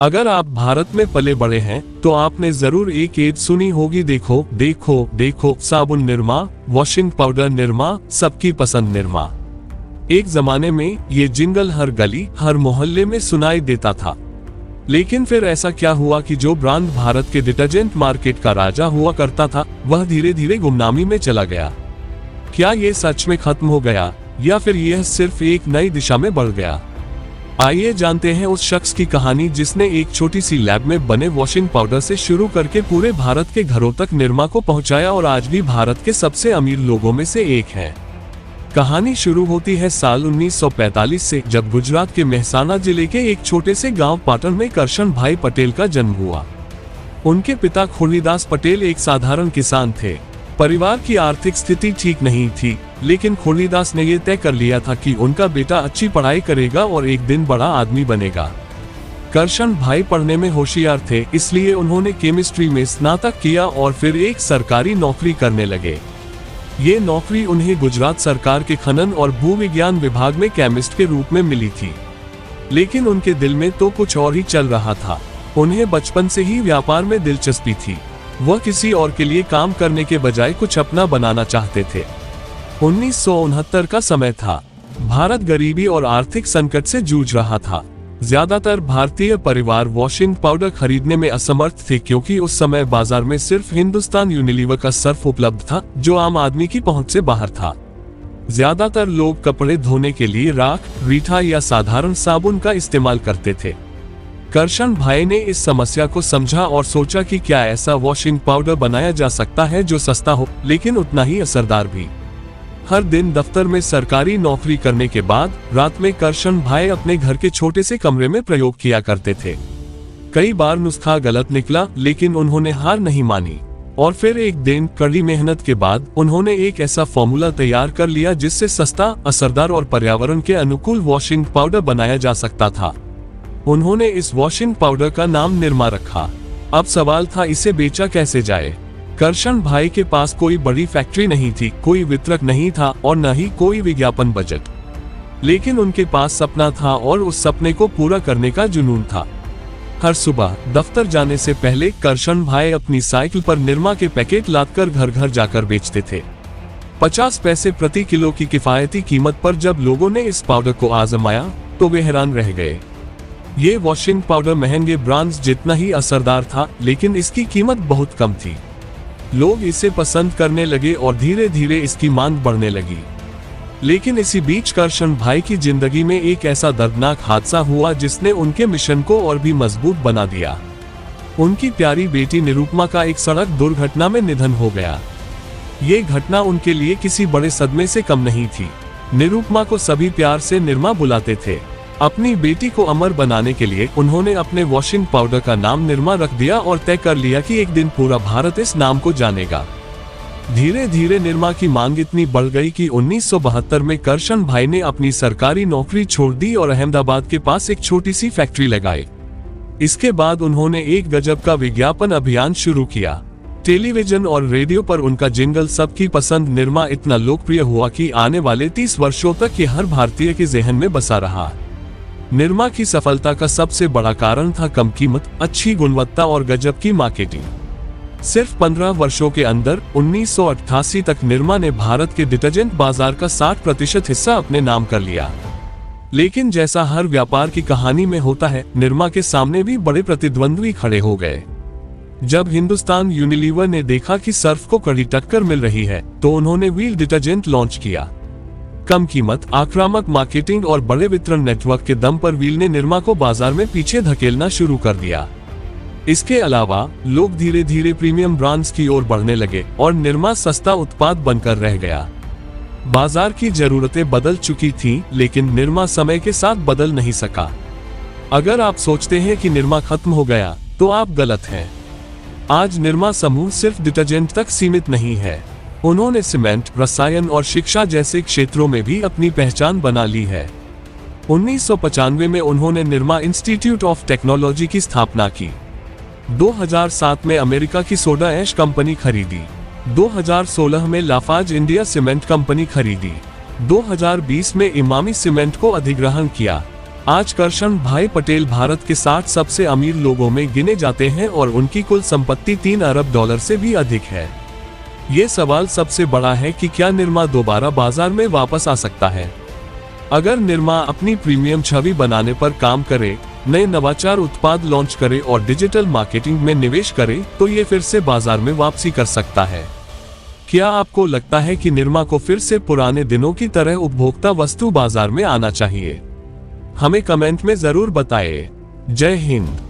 अगर आप भारत में पले बड़े हैं तो आपने जरूर एक एड सुनी होगी, देखो देखो देखो साबुन निरमा, वॉशिंग पाउडर निरमा, सबकी पसंद निरमा। एक जमाने में ये जिंगल हर गली हर मोहल्ले में सुनाई देता था। लेकिन फिर ऐसा क्या हुआ कि जो ब्रांड भारत के डिटर्जेंट मार्केट का राजा हुआ करता था वह धीरे धीरे गुमनामी में चला गया। क्या ये सच में खत्म हो गया या फिर यह सिर्फ एक नई दिशा में बढ़ गया? आइए जानते हैं उस शख्स की कहानी जिसने एक छोटी सी लैब में बने वॉशिंग पाउडर से शुरू करके पूरे भारत के घरों तक निरमा को पहुंचाया और आज भी भारत के सबसे अमीर लोगों में से एक है। कहानी शुरू होती है साल 1945 से, जब गुजरात के मेहसाना जिले के एक छोटे से गांव पाटन में करशन भाई पटेल का जन्म हुआ। उनके पिता खोलीदास पटेल एक साधारण किसान थे। परिवार की आर्थिक स्थिति ठीक नहीं थी, लेकिन खोलीदास ने यह तय कर लिया था कि उनका बेटा अच्छी पढ़ाई करेगा और एक दिन बड़ा आदमी बनेगा। करशन भाई पढ़ने में होशियार थे, इसलिए उन्होंने केमिस्ट्री में स्नातक किया और फिर एक सरकारी नौकरी करने लगे। ये नौकरी उन्हें गुजरात सरकार के खनन और भूविज्ञान विभाग में केमिस्ट के रूप में मिली थी। लेकिन उनके दिल में तो कुछ और ही चल रहा था। उन्हें बचपन से ही व्यापार में दिलचस्पी थी। वह किसी और के लिए काम करने के बजाय कुछ अपना बनाना चाहते थे। 1969 का समय था। भारत गरीबी और आर्थिक संकट से जूझ रहा था। ज्यादातर भारतीय परिवार वॉशिंग पाउडर खरीदने में असमर्थ थे, क्योंकि उस समय बाजार में सिर्फ हिंदुस्तान यूनिलीवर का सर्फ उपलब्ध था, जो आम आदमी की पहुंच से बाहर था। ज्यादातर लोग कपड़े धोने के लिए राख, रीठा या साधारण साबुन का इस्तेमाल करते थे। करशन भाई ने इस समस्या को समझा और सोचा कि क्या ऐसा वॉशिंग पाउडर बनाया जा सकता है जो सस्ता हो लेकिन उतना ही असरदार भी। हर दिन दफ्तर में सरकारी नौकरी करने के बाद रात में करशन भाई अपने घर के छोटे से कमरे में प्रयोग किया करते थे। कई बार नुस्खा गलत निकला, लेकिन उन्होंने हार नहीं मानी और फिर एक दिन कड़ी मेहनत के बाद उन्होंने एक ऐसा फॉर्मूला तैयार कर लिया जिससे सस्ता, असरदार और पर्यावरण के अनुकूल वॉशिंग पाउडर बनाया जा सकता था। उन्होंने इस वॉशिंग पाउडर का नाम निरमा रखा। अब सवाल था, इसे बेचा कैसे जाए? करशन भाई के पास कोई बड़ी फैक्ट्री नहीं थी, कोई वितरक नहीं था और न ही कोई विज्ञापन बजट। लेकिन उनके पास सपना था और उस सपने को पूरा करने का जुनून था। हर सुबह दफ्तर जाने से पहले करशन भाई अपनी साइकिल पर निरमा के पैकेट लादकर घर घर जाकर बेचते थे। 50 पैसे प्रति किलो की किफायती कीमत पर जब लोगों ने इस पाउडर को आजमाया तो वे हैरान रह गए। ये वॉशिंग पाउडर महंगे ब्रांड्स जितना ही असरदार था, लेकिन इसकी कीमत बहुत कम थी। लोग इसे पसंद करने लगे और धीरे धीरे इसकी मांग बढ़ने लगी। लेकिन इसी बीच करशन भाई की जिंदगी में एक ऐसा दर्दनाक हादसा हुआ जिसने उनके मिशन को और भी मजबूत बना दिया। उनकी प्यारी बेटी निरुपमा का एक सड़क दुर्घटना में निधन हो गया। ये घटना उनके लिए किसी बड़े सदमे से कम नहीं थी। निरुपमा को सभी प्यार से निरमा बुलाते थे। अपनी बेटी को अमर बनाने के लिए उन्होंने अपने वॉशिंग पाउडर का नाम निरमा रख दिया और तय कर लिया कि एक दिन पूरा भारत इस नाम को जानेगा। धीरे धीरे निरमा की मांग इतनी बढ़ गई कि 1972 में करशन भाई ने अपनी सरकारी नौकरी छोड़ दी और अहमदाबाद के पास एक छोटी सी फैक्ट्री लगाई। इसके बाद उन्होंने एक गजब का विज्ञापन अभियान शुरू किया। टेलीविजन और रेडियो पर उनका जिंगल सबकी पसंद निरमा इतना लोकप्रिय हुआ कि आने वाले 30 वर्षों तक ये हर भारतीय के जहन में बसा रहा। निरमा की सफलता का सबसे बड़ा कारण था कम कीमत, अच्छी गुणवत्ता और गजब की मार्केटिंग। सिर्फ 15 वर्षों के अंदर 1988 तक निरमा ने भारत के डिटर्जेंट बाजार का 60% हिस्सा अपने नाम कर लिया। लेकिन जैसा हर व्यापार की कहानी में होता है, निरमा के सामने भी बड़े प्रतिद्वंद्वी खड़े हो गए। जब हिंदुस्तान यूनिलीवर ने देखा कि सर्फ को कड़ी टक्कर मिल रही है, तो उन्होंने व्हील डिटर्जेंट लॉन्च किया। कम कीमत, आक्रामक मार्केटिंग और बड़े वितरण नेटवर्क के दम पर व्हील ने निरमा को बाजार में पीछे धकेलना शुरू कर दिया। इसके अलावा लोग धीरे धीरे प्रीमियम ब्रांड्स की ओर बढ़ने लगे और निरमा सस्ता उत्पाद बनकर रह गया। बाजार की जरूरतें बदल चुकी थीं, लेकिन निरमा समय के साथ बदल नहीं सका। अगर आप सोचते हैं कि निरमा खत्म हो गया, तो आप गलत हैं। आज निरमा समूह सिर्फ डिटर्जेंट तक सीमित नहीं है। उन्होंने सीमेंट, रसायन और शिक्षा जैसे क्षेत्रों में भी अपनी पहचान बना ली है। 1995 में उन्होंने निरमा इंस्टीट्यूट ऑफ टेक्नोलॉजी की स्थापना की। 2007 में अमेरिका की सोडा ऐश कंपनी खरीदी। 2016 में लाफार्ज इंडिया सीमेंट कंपनी खरीदी। 2020 में इमामी सीमेंट को अधिग्रहण किया। आज करशन भाई पटेल भारत के 60 सबसे अमीर लोगों में गिने जाते हैं और उनकी कुल संपत्ति $3 अरब से भी अधिक है। ये सवाल सबसे बड़ा है कि क्या निरमा दोबारा बाजार में वापस आ सकता है। अगर निरमा अपनी प्रीमियम छवि बनाने पर काम करे, नए नवाचार उत्पाद लॉन्च करे और डिजिटल मार्केटिंग में निवेश करे तो ये फिर से बाजार में वापसी कर सकता है। क्या आपको लगता है कि निरमा को फिर से पुराने दिनों की तरह उपभोक्ता वस्तु बाजार में आना चाहिए? हमें कमेंट में जरूर बताएं। जय हिंद।